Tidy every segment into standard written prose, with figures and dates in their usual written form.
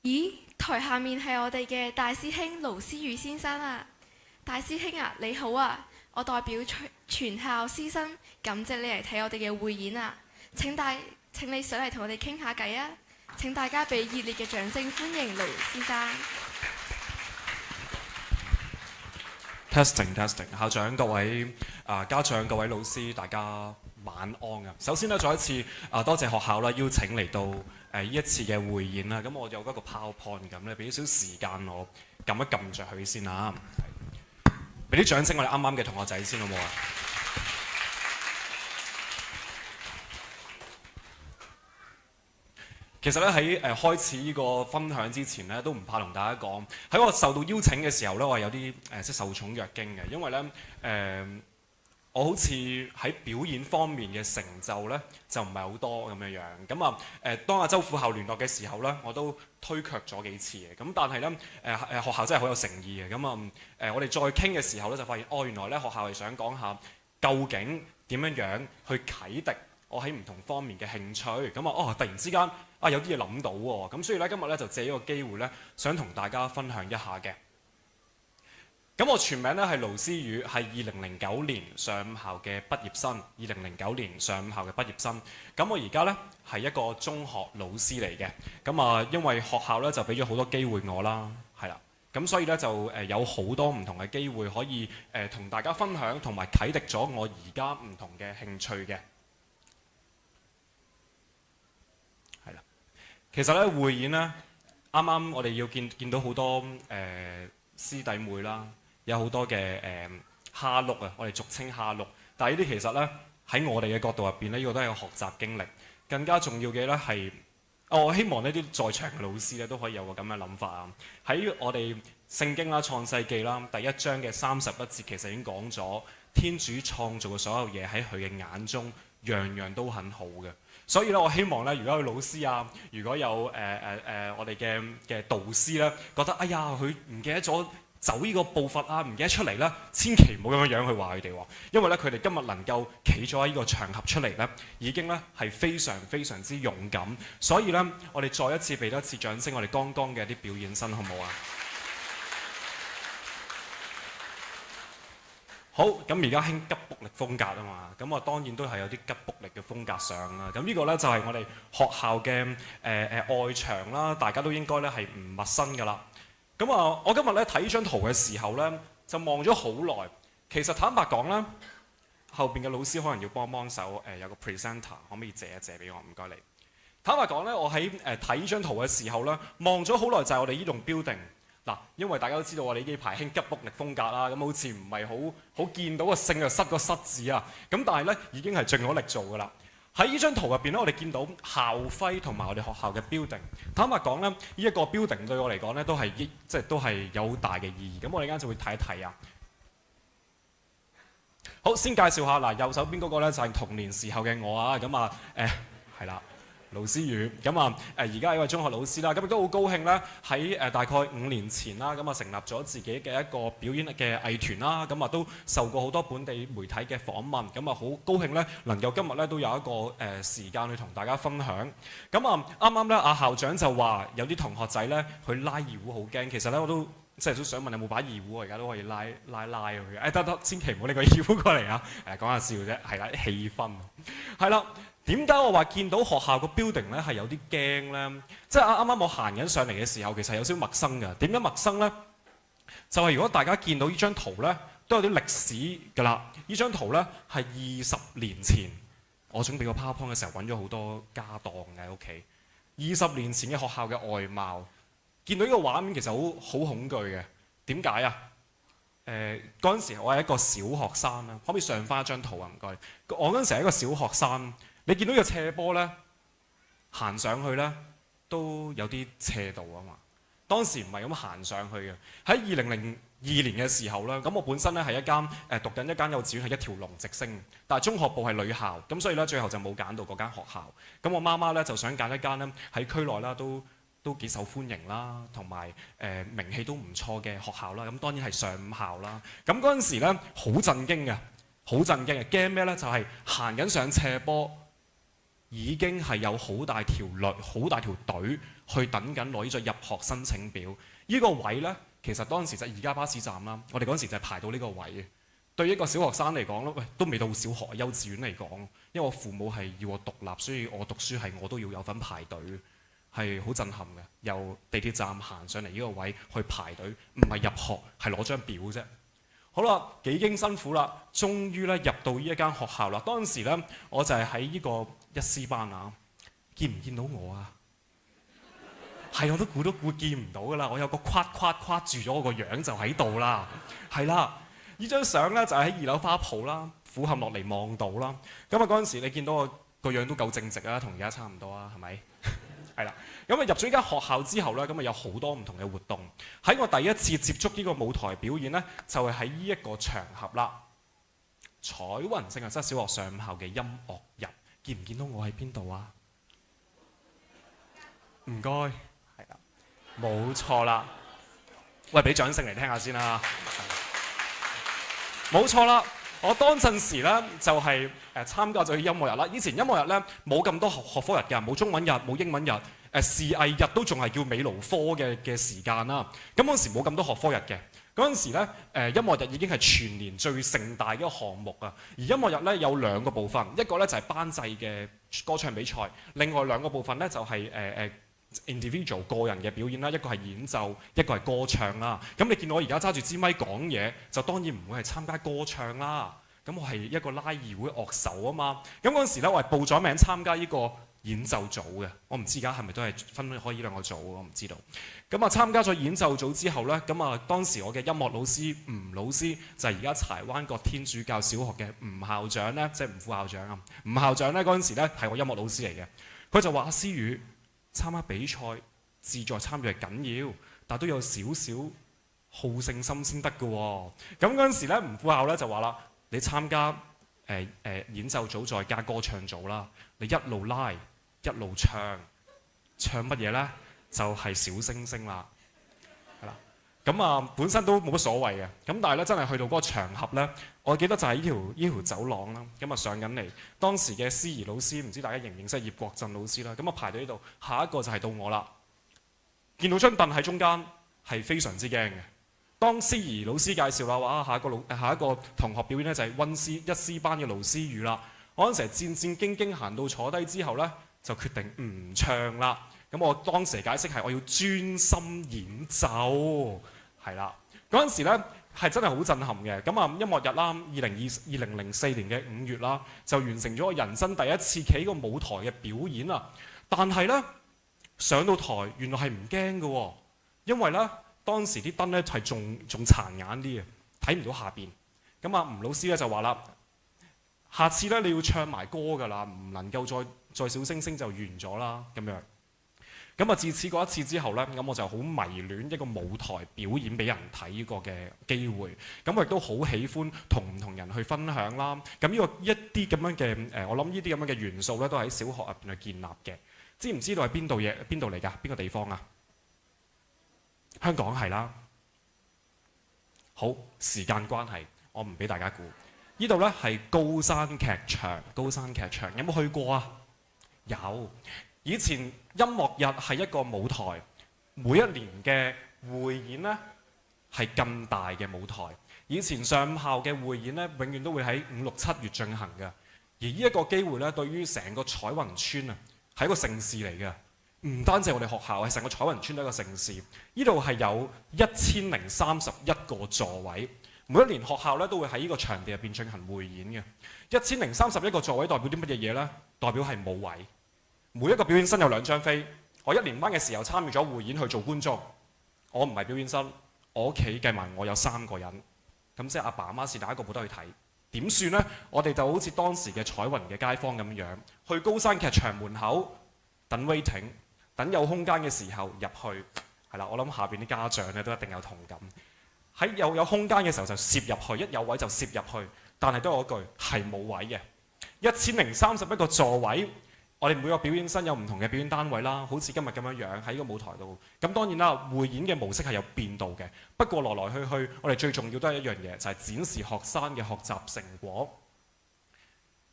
咦，台下面係我哋嘅大師兄盧思宇先生啊！大師兄啊，你好啊！我代表全校師生感謝你嚟睇我哋嘅匯演啊！請你上嚟同我哋傾下偈啊！請大家俾熱烈嘅掌聲歡迎盧先生。Testing， 校長、各位家長、各位老師，大家晚安啊！首先咧，再一次多謝學校啦，邀請嚟到呢一次嘅匯演啦。咁我有嗰個 PowerPoint 咁咧，俾少少時間我撳一撳着佢先啊！俾啲掌聲我哋啱啱嘅同學仔先好唔好啊？其實咧喺開始呢個分享之前咧，都唔怕同大家講，喺我受到邀請嘅時候咧，我係有啲即係受寵若驚嘅，因為咧我好似喺表演方面嘅成就咧就唔係好多咁樣樣。咁當阿周副校聯絡嘅時候咧，我都推卻咗幾次嘅。咁但係咧學校真係好有誠意嘅。咁我哋再傾嘅時候咧，就發現原來咧學校係想講下究竟點樣樣去啟迪我喺唔同方面嘅興趣。咁突然之間有啲嘢諗到喎。咁所以咧今日咧就借呢個機會咧，想同大家分享一下嘅。咁我全名咧係盧思宇，係2009年上午校嘅畢業生。2009年上午校嘅畢業生。咁我而家咧係一個中學老師嚟嘅。咁因為學校咧就俾咗好多機會我啦，係啦。咁所以咧就有好多唔同嘅機會可以同大家分享，同埋啟迪咗我而家唔同嘅興趣嘅。係啦。其實咧匯演咧，啱啱我哋要見到好多師弟妹啦。有好多嘅蝦碌啊，我哋俗稱蝦碌。但係呢啲其實咧喺我哋嘅角度入邊咧，呢個都係一個學習經歷。更加重要嘅咧係，我希望呢啲在場嘅老師咧都可以有個咁嘅諗法啊。喺我哋聖經啦、創世記啦第1章嘅31節，其實已經講咗天主創造嘅所有嘢喺佢嘅眼中，樣樣都很好嘅。所以咧，我希望咧，如果有老師啊，如果有我哋嘅導師咧，覺得哎呀佢唔記得咗走呢個步伐啊，唔記得出嚟啦，千祈唔好咁樣去話佢哋喎，因為咧佢哋今日能夠企咗喺呢個場合出嚟咧，已經咧係非常非常之勇敢，所以咧我哋再一次俾多一次掌聲，我哋剛剛嘅啲表演生好唔好啊？好，咁而家興急卜力風格啊嘛，咁我當然都係有啲急卜力嘅風格上啦。咁呢個咧就係我哋學校嘅外牆啦，大家都應該咧係唔陌生㗎啦。咁我今日咧睇呢張圖嘅時候咧，就望咗好耐。其實坦白講咧，後邊嘅老師可能要幫手，有個 presenter 可唔可以借一借俾我？唔該你。坦白講咧，我喺睇呢張圖嘅時候咧，望咗好耐就係我哋呢棟 building。嗱，因為大家都知道我哋呢排興吉卜力風格啦，咁好似唔係好見到個聖就失個失字啊。咁但係咧已經係盡咗力做㗎啦。喺呢張圖入邊咧，我哋見到校徽同埋我哋學校嘅 building。坦白講咧，呢一個 building 對我嚟講咧都係有好大嘅意義。咁我哋陣間就會睇一睇啊。好，先介紹下嗱，右手邊嗰個咧就係童年時候嘅我啊。咁係啦。盧思宇咁而家係一位中學老師啦，咁亦都好高興咧喺大概5年前啦，咁成立咗自己嘅一個表演嘅藝團啦，咁都受過好多本地媒體嘅訪問，咁好高興咧能夠今日咧都有一個時間去同大家分享。咁啱啱咧阿校長就話有啲同學仔咧去拉二胡好驚，其實咧我都即係都想問有冇把二胡，我而家都可以拉佢嘅。得，千祈唔好拎個二胡過嚟啊！講下笑啫，係啦，氣氛係啦。點解我話見到學校個 building 咧係有啲驚咧？即係啱啱我行緊上嚟嘅時候，其實有少少陌生㗎。點解陌生咧？就係如果大家見到呢張圖咧，都有啲歷史㗎啦。呢張圖咧係20年前，我準備個 PowerPoint 嘅時候揾咗好多家當喺屋企。20年前嘅學校嘅外貌，見到呢個畫面其實好恐懼嘅。點解啊？嗰陣時我係一個小學生啦，可唔可以上翻一張圖啊？唔該。我嗰陣時係一個小學生。你見到呢個斜坡咧，行上去咧都有啲斜度啊嘛。當時唔係咁行上去嘅。喺2002年嘅時候咧，咁我本身咧係讀緊一間幼稚園，係一條龍直升，但係中學部係女校，咁所以咧最後就冇揀到嗰間學校。咁我媽媽咧就想揀一間咧喺區內啦都幾受歡迎啦，同埋名氣都唔錯嘅學校啦。咁當然係上午校啦。咁嗰陣時咧好震驚嘅，驚咩咧？就係行緊上斜坡。已經係有好大條隊去等緊攞呢張入學申請表。呢個位呢，其實當時就係而家巴士站啦。我哋嗰陣時就係排到呢個位嘅。對一個小學生嚟講喂，都未到小學幼稚園嚟講，因為我父母係要我獨立，所以我讀書係我都要有份排隊，係好震撼嘅。由地鐵站行上嚟呢個位去排隊，唔係入學，係攞張表啫。好啦，幾經辛苦啦，終於咧入到呢一間學校啦。當時咧，我就係喺呢個一 C 班啊，見唔見到我啊？係，我都估見唔到噶啦。我有個框住咗我個樣就喺度啦。係啦，呢張相咧就係喺2樓花圃啦，俯瞰落嚟望到啦。咁啊嗰陣時你見到我個樣都夠正直啊，同而家差唔多啊，係咪？係啦。咁啊入咗呢間學校之後咧，咁啊有好多唔同嘅活動。喺我第一次接觸呢個舞台表演咧，就係喺呢一個場合啦。彩雲聖若瑟小學上午校嘅音樂日，見唔見到我喺邊度啊？唔該，係啦，冇錯啦。喂，俾掌聲嚟聽下先啦。冇錯啦，我當陣時咧就係參加咗音樂日啦。以前音樂日咧冇咁多學科日嘅，冇中文日，冇英文日。視藝日都仲係叫美勞科嘅時間啦。咁嗰陣時冇咁多學科日嘅。嗰陣時咧，音樂日已經係全年最盛大嘅一個項目啊。而音樂日咧有2個部分，一個咧就係班際嘅歌唱比賽，另外2個部分咧就係individual 個人嘅表演啦，一個係演奏，一個係歌唱啦。咁你見到我而家揸住支咪講嘢，就當然唔會係參加歌唱啦。咁我係一個拉二胡樂手啊嘛。咁嗰陣時咧，我係報咗名參加呢個演奏組嘅。我唔知而家係咪都係分開呢2個組，我唔知道。咁啊參加咗演奏組之後咧，咁啊當時我嘅音樂老師吳老師就係而家柴灣角天主教小學嘅吳校長咧，即係吳副校長啊。吳校長咧嗰陣時咧係我音樂老師嚟嘅，佢就話阿思宇，參加比賽，志在參與係緊要，但都有少少好勝心先得嘅喎。咁嗰陣時咧，吳副校咧就話啦：你參加演奏組再加歌唱組啦，你一路拉一路唱，唱乜嘢咧？就係小星星啦，係啦。咁啊本身都冇乜所謂嘅，咁但係咧真係去到嗰個場合咧，我記得就係呢條走廊啦，咁啊上緊嚟，當時嘅司儀老師唔知大家認唔認識葉國振老師啦，咁啊排到呢度，下一個就係到我啦。見到張凳喺中間係非常之驚嘅。當司儀老師介紹啦，話下一個同學表演咧就係1 C 班嘅盧思雨啦。我嗰陣時係戰戰兢兢行到坐低之後咧，就決定唔唱啦。咁我當時解釋係我要專心演奏，係啦。嗰陣時咧係真係好震撼嘅。咁啊音樂日啦，2004年嘅5月啦，就完成咗我人生第一次企個舞台嘅表演啊。但係咧上到台原來係唔驚嘅喎，因為咧當時啲燈咧係仲殘眼啲嘅，睇唔到下邊。咁啊吳老師咧就話啦：下次咧你要唱埋歌㗎啦，唔能夠再小星星就完咗啦咁樣。咁啊自此嗰一次之後咧，咁我就好迷戀一個舞台表演俾人睇呢個嘅機會。咁我亦都好喜歡同唔同人去分享啦。咁呢個一啲咁樣嘅我諗呢啲咁樣嘅元素咧，都喺小學入邊去建立嘅。知唔知道係邊度嚟㗎？邊個地方啊？香港係啦。好，時間關係，我唔俾大家估。呢度咧係高山劇場，高山劇場有冇去過啊？有。以前音樂日係一個舞台，每一年嘅匯演呢係更大嘅舞台。以前上午校嘅匯演呢，永遠都會喺5、6、7月進行嘅。而呢一個機會呢，對於成個彩雲村啊，係一個盛事嚟嘅。唔單止係我哋學校，係成個彩雲村都係一個盛事。呢度係有1031個座位，每一年學校咧都會喺呢個場地入邊進行匯演嘅。1031個座位代表啲乜嘢嘢呢？代表係冇位。每一個表演生有2張飛。我1年班嘅時候參與咗匯演去做觀眾，我唔係表演生，我屋企計埋我有3個人，咁即係阿爸阿媽是但一個冇得去睇，點算呢？我哋就好似當時嘅彩雲嘅街坊咁樣，去高山劇場門口等 waiting， 等有空間嘅時候入去，係啦。我諗下邊啲家長咧都一定有同感，喺有空間嘅時候就攝入去，一有位就攝入去，但係都有一句係冇位嘅。1031個座位。我哋每個表演生有唔同嘅表演單位啦，好似今日咁樣喺呢個舞台度。咁當然啦，匯演嘅模式係有變動嘅。不過來來去去，我哋最重要都係一樣嘢，就係展示學生嘅學習成果。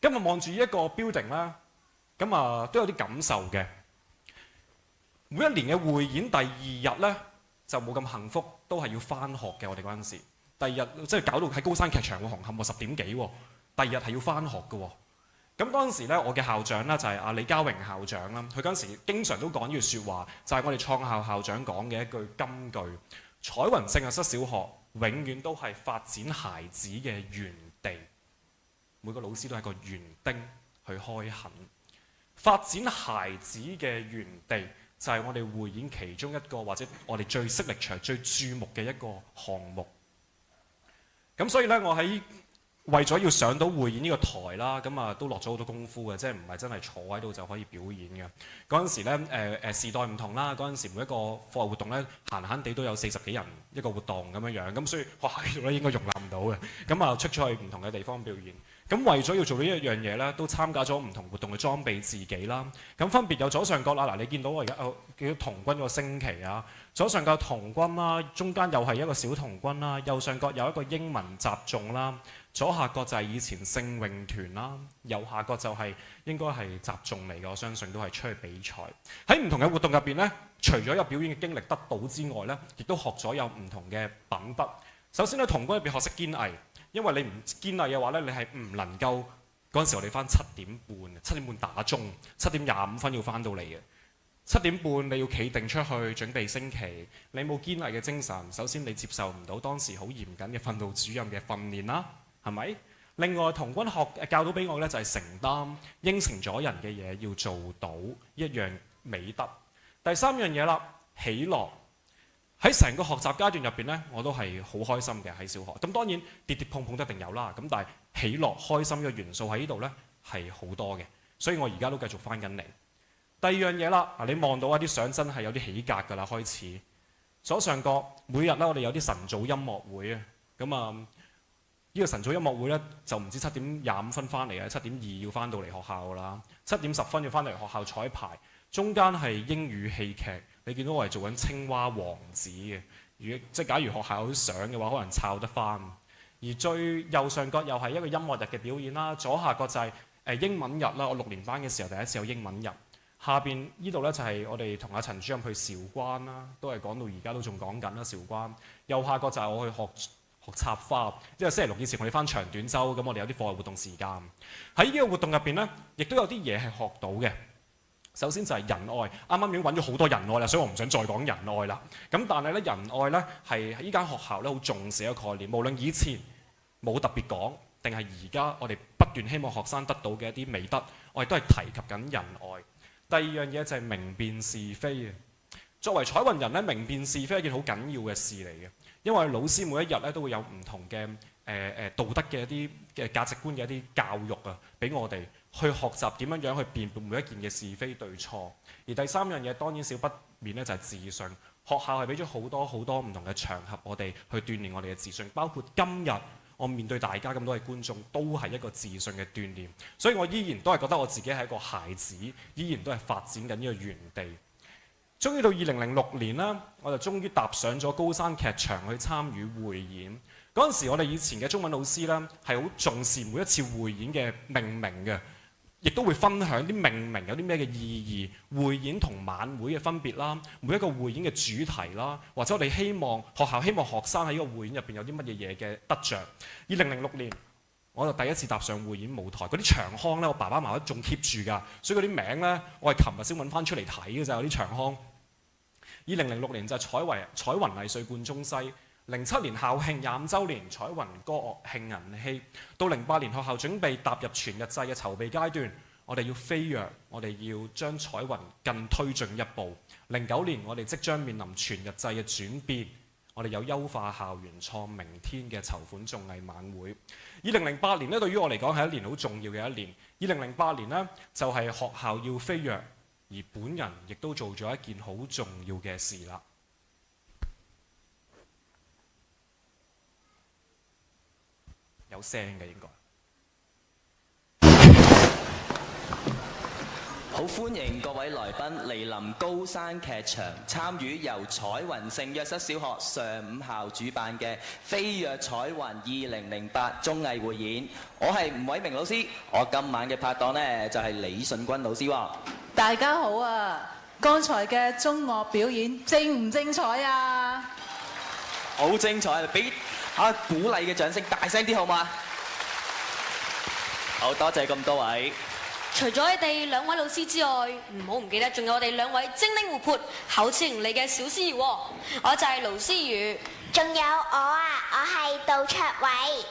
今日望住呢一個 building 啦，咁都有啲感受嘅。每一年嘅匯演第二日呢，就冇咁幸福，都係要翻學嘅。我哋嗰陣時，第二日即係搞到喺高山劇場喎，紅磡喎10點幾喎，第二日係要翻學嘅喎。咁嗰陣時咧，我嘅校長咧就係李家榮校長啦。佢嗰陣時經常都講呢句説話，就係我哋創校校長講嘅一句金句：彩雲聖若瑟小學永遠都係發展孩子嘅園地，每個老師都係個園丁去開墾。發展孩子嘅園地就係我哋匯演其中一個，或者我哋最悉力場、最注目嘅一個項目。咁所以咧，我喺為咗要上到匯演呢個台啦，都落咗好多功夫嘅，即係唔係真係坐喺度就可以表演嘅。嗰陣時咧，時代唔同啦，嗰陣時每一個課外活動咧，閒閒地都有40幾人一個活動咁樣，咁所以學校呢度咧應該容納唔到嘅，出咗去唔同嘅地方表演。咁為咗要做呢一樣嘢咧，都參加咗唔同活動嘅裝備自己啦。咁分別有左上角啦，嗱你見到我而家叫童軍個升旗啊，左上角童軍啦，中間又係一個小童軍啦，右上角有一個英文雜種啦。左下角就係以前聖詠團啦，右下角就係應該係雜種嚟嘅，我相信都係出去比賽。喺唔同嘅活動入邊呢，除咗有表演嘅經歷得到之外呢，亦都學咗有唔同嘅品德。首先喺童軍入邊學識堅毅，因為你唔堅毅嘅話呢，你係唔能夠嗰陣時我哋翻7點半打鐘，7點25分要翻到嚟嘅。7點半你要企定出去準備升旗，你冇堅毅嘅精神，首先你接受唔到當時好嚴謹嘅訓導主任嘅訓練啦。係咪？另外童軍教到俾我咧，就係承擔，應承咗人嘅嘢要做到一樣美德。第三樣嘢啦，喜樂。喺成個學習階段入邊咧，我都係好開心嘅喺小學。咁當然跌跌碰碰一定有啦。咁但係喜樂、開心嘅元素喺呢度咧係好多嘅，所以我而家都繼續翻緊嚟。第二樣嘢啦，你望到一啲相真係有啲起格㗎啦，開始。左上角每日咧，我哋有啲晨早音樂會啊，呢個晨早音樂會咧就唔知7點25分翻嚟嘅，7點2要翻到嚟學校啦，7點10分要翻嚟學校彩排，中間係英語戲劇，你見到我係做緊青蛙王子嘅，即係假如學校有啲相嘅話，可能抄得翻。而最右上角又係一個音樂日嘅表演啦，左下角就係英文日啦，我6年班嘅時候第一次有英文日。下邊呢度咧就係我哋同阿陳主任去韶關啦，都係講到而家都仲講緊啦韶關。右下角就係我去學插花，因為星期六以前我哋翻長短週，咁我哋有啲課外活動時間。喺呢個活動入邊呢，亦都有啲嘢係學到嘅。首先就係仁愛，啱啱已經揾咗好多仁愛啦，所以我唔想再講仁愛啦。咁但係咧，仁愛咧係呢間學校咧好重視一個概念，無論以前冇特別講，定係而家我哋不斷希望學生得到嘅一啲美德，我哋都係提及緊仁愛。第二樣嘢就係明辨是非。作為彩雲人咧，明辨是非係一件好緊要嘅事嚟嘅。因為老師每一日咧都會有唔同嘅道德嘅一啲嘅價值觀嘅一啲教育啊，俾我哋去學習點樣樣去辨別每一件嘅是非對錯。而第三樣嘢當然少不免咧就係自信。學校係俾咗好多好多唔同嘅場合，我哋去鍛鍊我哋嘅自信，包括今日我面對大家咁多位觀眾，都係一個自信嘅鍛鍊。所以我依然都係覺得我自己係一個孩子，依然都係發展緊呢個園地。終於到2006年啦，我就終於踏上咗高山劇場去參與匯演。嗰陣時，我哋以前嘅中文老師呢，係好重視每一次匯演嘅命名嘅，亦都會分享啲命名有啲咩嘅意義、匯演同晚會嘅分別啦，每一個匯演嘅主題啦，或者我哋學校希望學生喺呢個匯演入邊有啲乜嘢嘢嘅得着。2006年，我就第一次踏上匯演舞台，嗰啲長腔呢，我爸爸媽媽仲 keep 住㗎，所以嗰啲名呢，我係琴日先揾翻出嚟睇嘅咋，有啲長腔。2006年就係彩雲藝穗冠中西，07年校慶25週年彩雲歌樂慶銀禧，到08年學校準備踏入全日制嘅籌備階段，我哋要飛躍，我哋要將彩雲更推進一步。09年我哋即將面臨全日制嘅轉變，我哋有優化校園創明天嘅籌款綜藝晚會。2008年呢，對於我嚟講係一年好重要嘅一年。2008年呢，就係學校要飛躍。而本人亦都做咗一件好重要嘅事啦。有聲嘅應該。好歡迎各位來賓蒞臨高山劇場，參與由彩雲聖約瑟小學上午校主辦嘅《飛躍彩雲2008》綜藝匯演。我係吳偉明老師，我今晚嘅拍檔呢就係李順君老師喎。大家好啊！剛才嘅中樂表演精唔精彩啊？好精彩，俾鼓勵嘅掌聲大聲啲好嗎？好多謝咁多位。除咗你哋兩位老師之外，唔好唔記得，仲有我哋兩位精靈活潑、口齒伶俐嘅小司儀喎。我就係盧思如，仲有我啊，我係杜卓偉。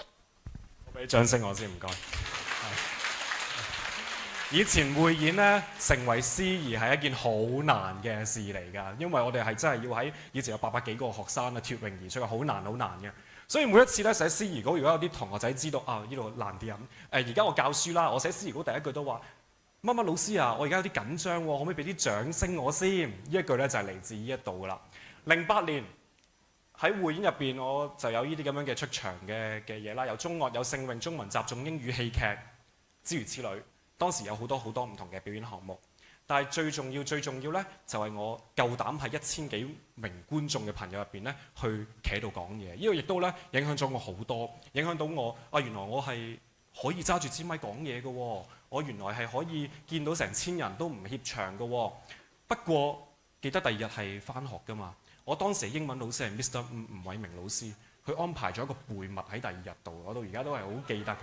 我俾掌聲我先，唔該。以前匯演咧，成為司儀係一件好難嘅事嚟㗎，因為我哋係真係要喺以前有800幾個學生啊脫穎而出，係好難嘅。所以每一次咧寫司儀稿，如果有啲同學仔知道啊呢度難啲啊，而家我教書啦，我寫司儀稿第一句都話乜乜老師啊，我而家有啲緊張喎，可唔可以俾啲掌聲我先？呢一句咧就係嚟自呢一度㗎啦。08年喺匯演入邊，我就有呢啲咁樣嘅出場嘅嘢啦，有中樂、有聖詠、中文習眾英語戲劇，諸如此類。當時有好多唔同嘅表演項目。但係最重要咧，就係我夠膽喺1000幾名觀眾嘅朋友入邊咧，去企喺度講嘢。呢個亦都咧影響咗我好多，影響到我原來我係可以揸住支咪講嘢嘅喎，我原來係可以見到成1000人都唔怯場嘅喎。不過記得第二日係返學㗎嘛，我當時英文老師係 Mr. 吳偉明老師，佢安排咗一個背默喺第二日度，我到而家都係好記得嘅。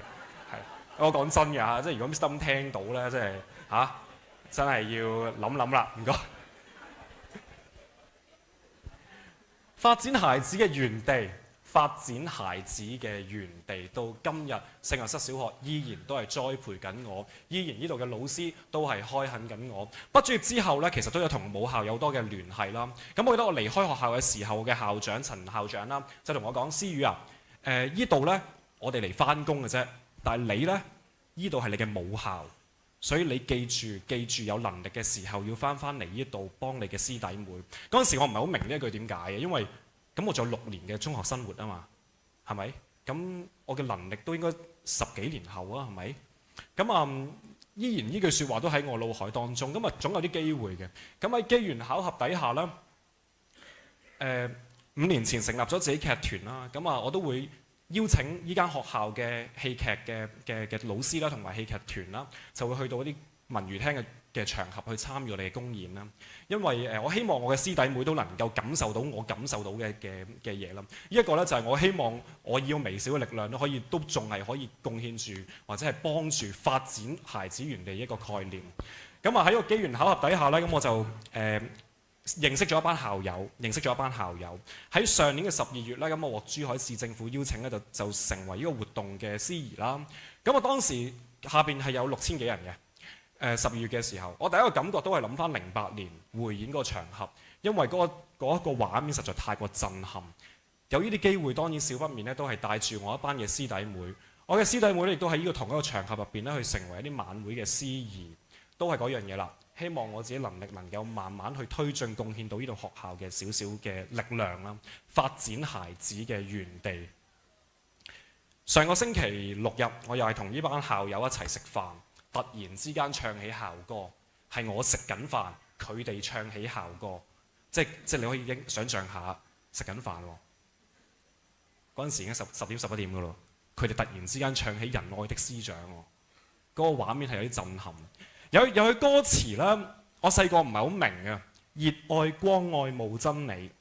係，我講真嘅嚇，即係如果 Mr. 聽到咧，即係嚇。真係要諗啦，唔該。發展孩子嘅園地，到今日聖若瑟小學依然都係栽培緊我，依然呢度嘅老師都係開墾緊我。畢咗業之後呢，其實都有同母校有多嘅聯繫啦。咁我記得我離開學校嘅時候嘅校長陳校長啦，就同我講：思宇啊，呢度呢，我哋嚟返工嘅啫，但係你呢，呢度係你嘅母校。所以你記住有能力嘅時候要翻嚟呢度幫你嘅師弟妹。嗰陣時我唔係好明呢一句點解嘅，因為咁我仲有6年嘅中學生活啊嘛，係咪？咁我嘅能力都應該10幾年後啊，係咪？咁依然呢句説話都喺我腦海當中。咁總有啲機會嘅。咁喺機緣巧合底下呢，5年前成立咗自己劇團啦。咁我都會邀請呢間學校嘅戲劇嘅老師啦，同埋戲劇團啦，就會去到啲文娛廳嘅場合去參與我哋嘅公演啦。因為我希望我嘅師弟妹都能夠感受到我感受到嘅嘢啦。呢一個咧就係我希望我以微小嘅力量都仲係可以貢獻住或者係幫住發展孩子園地一個概念。咁喺個機緣巧合底下咧，咁我就認識咗一班校友，喺上年嘅12月咧，咁我獲珠海市政府邀請咧，就成為呢個活動嘅司儀啦。咁我當時下邊係有6000幾人嘅。12月嘅時候，我第一個感覺都係諗翻08年匯演嗰個場合，因為嗰個畫面實在太過震撼。有呢啲機會，當然少不免咧，都係帶住我一班嘅師弟妹。我嘅師弟妹咧，亦都喺呢個同一個場合入邊咧，去成為一啲晚會嘅司儀，都係嗰樣嘢啦。希望我自己能力能夠慢慢去推進，貢獻到呢度學校嘅少少嘅力量啦，發展孩子嘅園地。上個星期6日，我又係同呢班校友一齊食飯，突然之間唱起校歌，係我食緊飯，佢哋唱起校歌，即你可以想像下食緊飯喎。嗰陣時已經10點11點噶咯，佢哋突然之間唱起《仁愛的師長》喎，嗰個畫面係有啲震撼。有句歌詞啦，我細個唔係好明啊，熱愛關愛慕真理，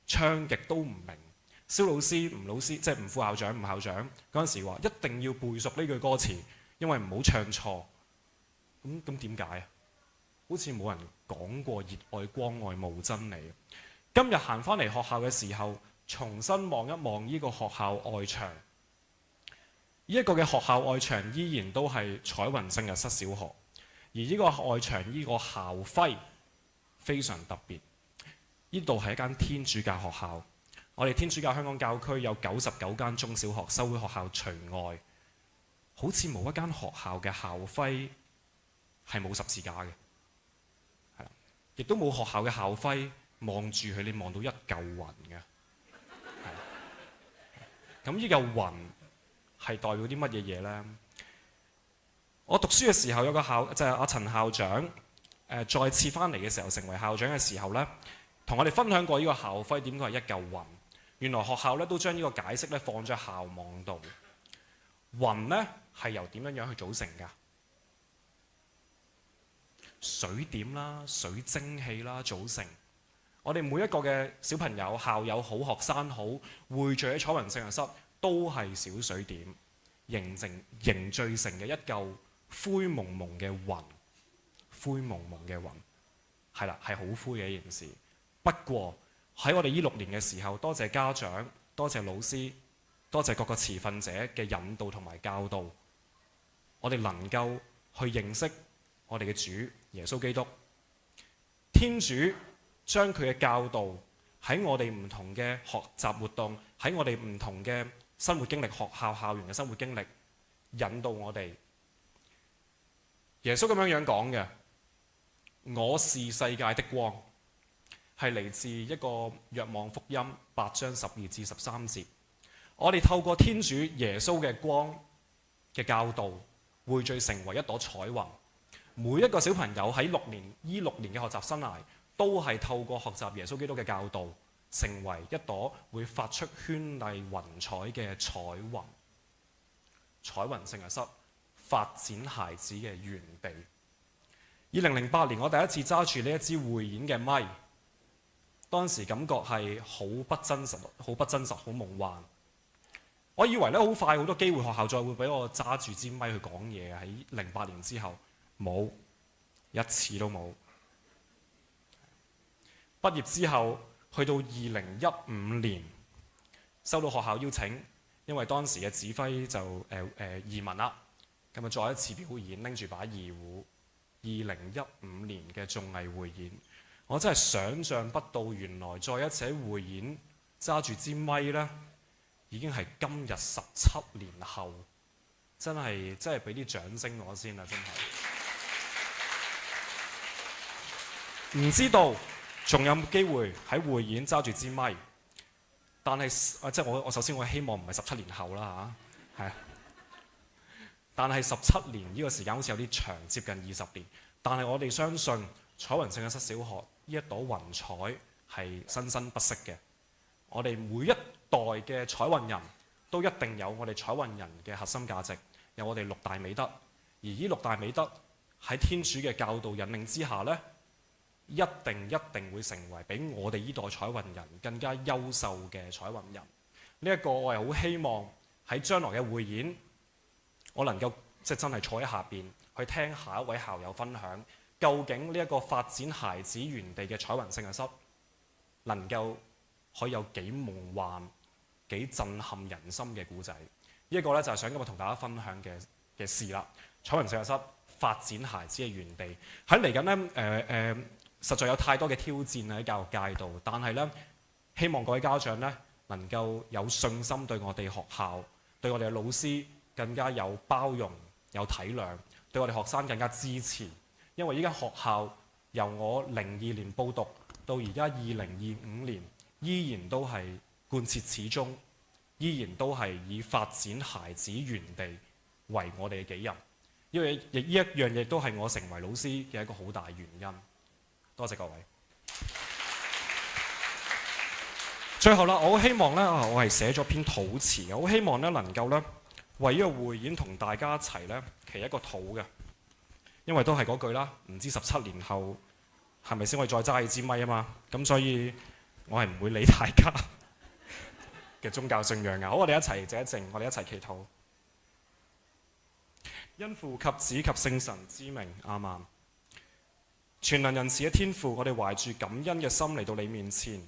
唱極都唔明。蕭老師、吳老師，即係吳副校長、吳校長嗰陣時話，一定要背熟呢句歌詞，因為唔好唱錯。咁點解啊？好似冇人講過熱愛關愛慕真理。今日行返嚟學校嘅時候，重新望一望呢個學校外牆，呢一個嘅學校外牆依然都係彩雲聖若瑟小學。而呢個外牆呢個校徽非常特別，呢度係一間天主教學校。我哋天主教香港教區有99間中小學，修會學校除外，好似冇一間學校嘅校徽係冇十字架嘅，係啦，亦都冇學校嘅校徽望住佢，你望到一嚿雲嘅，係。咁呢嚿雲係代表啲乜嘢嘢呢？我讀書嘅時候有個就係阿陳校長，再次翻嚟嘅時候成為校長嘅時候呢，同我哋分享過呢個校徽點解係一嚿雲。原來學校咧都將呢個解釋咧放咗喺校網度。雲呢係由點樣去組成㗎？水點啦、水蒸氣啦組成。我哋每一個嘅小朋友、校友好、學生好，匯聚喺彩雲聖若瑟都係小水點，凝聚成嘅一嚿灰蒙蒙嘅雲。灰蒙蒙嘅雲，係啦，係好灰嘅一件事。不過喺我哋呢6年嘅時候，多謝家長，多謝老師，多謝各個持份者嘅引導同埋教導，我哋能夠去認識我哋嘅主耶穌基督。天主將佢嘅教導喺我哋唔同嘅學習活動，喺我哋唔同嘅生活經歷、學校校園嘅生活經歷，引導我哋。耶穌咁樣講嘅。我是世界的光，係嚟自一個若望福音8章12至13節。我哋透過天主耶穌嘅光嘅教導，匯聚成為一朵彩雲。每一個小朋友喺6年嘅學習生涯，都係透過學習耶穌基督嘅教導，成為一朵會發出絢麗雲彩嘅彩雲。彩雲聖若瑟發展孩子嘅園地。2008年，我第一次揸住呢一支匯演嘅咪，當時感覺係好不真實、好夢幻。我以為咧好快好多機會，學校再會俾我揸住支咪去講嘢。喺08年之後，冇一次都冇。畢業之後，去到2015年，收到學校邀請，因為當時嘅指揮就移民啦，咁啊再一次表演，拎住把二胡。2015年嘅綜藝匯演，我真係想像不到，原來再一次喺匯演揸住支咪呢，已經係今日17年後，真係俾啲掌聲我先啦，真係。唔知道仲有冇機會喺匯演揸住支咪，但係即係我首先我希望唔係17年後啦嚇，係。但係17年呢個時間好似有啲長，接近20年。但係我哋相信彩雲聖若瑟小學呢一朵雲彩係生生不息嘅。我哋每一代嘅彩雲人都一定有我哋彩雲人嘅核心價值，有我哋6大美德。而呢6大美德喺天主嘅教導引領之下呢，一定會成為比我哋呢代彩雲人更加優秀嘅彩雲人。呢一個我係好希望喺將來嘅匯演，我能夠真係坐喺下邊去聽下一位校友分享，究竟呢一個發展孩子園地嘅彩雲聖若瑟能夠可以有幾夢幻、幾震撼人心嘅故仔。呢一個呢，就係想今日同大家分享嘅事啦。彩雲聖若瑟發展孩子嘅園地喺嚟緊呢，實在有太多嘅挑戰喺教育界度，但係呢，希望各位家長呢，能夠有信心對我哋學校、對我哋嘅老師更加有包容、有體諒，對我哋學生更加支持。因為依間學校由我02年報讀到而家2025年，依然都係貫徹始終，依然都係以發展孩子園地為我哋嘅己任。因為呢一樣嘢都係我成為老師嘅一個好大原因。多謝各位。最後啦，我好希望咧，我係寫咗篇禱詞嘅，我好希望咧能夠咧為呢個匯演同大家一齊咧祈一個禱嘅，因為都係嗰句啦，唔知17年後係咪先可以再揸起支咪啊嘛，咁所以我係唔會理大家嘅宗教信仰嘅。好，我哋一齊靜一靜，我哋一齊祈禱。因父及子及聖神之名，阿們。全能仁慈嘅天父，我哋懷住感恩嘅心嚟到你面前，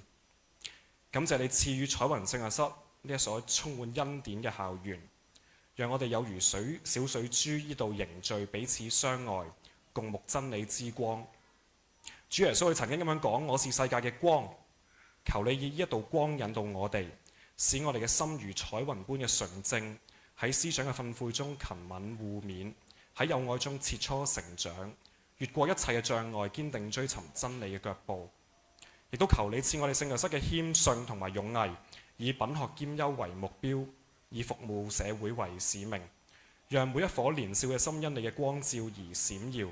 感謝你賜予彩雲聖若瑟呢一所充滿恩典嘅校園，讓我哋有如小水珠呢度凝聚，彼此相愛，共沐真理之光。主耶穌佢曾經咁樣講：我是世界嘅光，求你以呢一道光引導我哋，使我哋嘅心如彩雲般嘅純正，喺思想嘅訓誨中勤敏互勉，喺友愛中切磋成長，越過一切嘅障礙，堅定追尋真理嘅腳步。亦都求你賜我哋聖若瑟嘅謙遜同埋勇毅，以品學兼優為目標，以服務社會為使命，讓每一顆年少嘅心因你嘅光照而閃耀，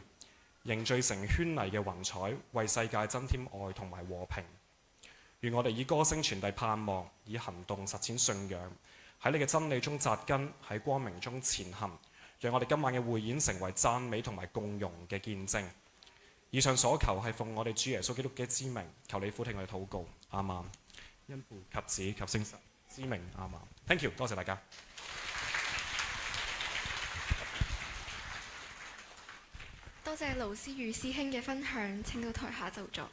凝聚成絢麗嘅雲彩，為世界增添愛同埋和平。願我哋以歌聲傳遞盼望，以行動實踐信仰，喺你嘅真理中扎根，喺光明中前行。讓我哋今晚嘅匯演成為讚美同埋共融嘅見證。以上所求係奉我哋主耶穌基督嘅之名，求你俯聽我哋禱告。阿們。因父及子及聖神之名，阿們。Thank you，多謝大家。多謝盧思宇師兄嘅分享，請到台下就座。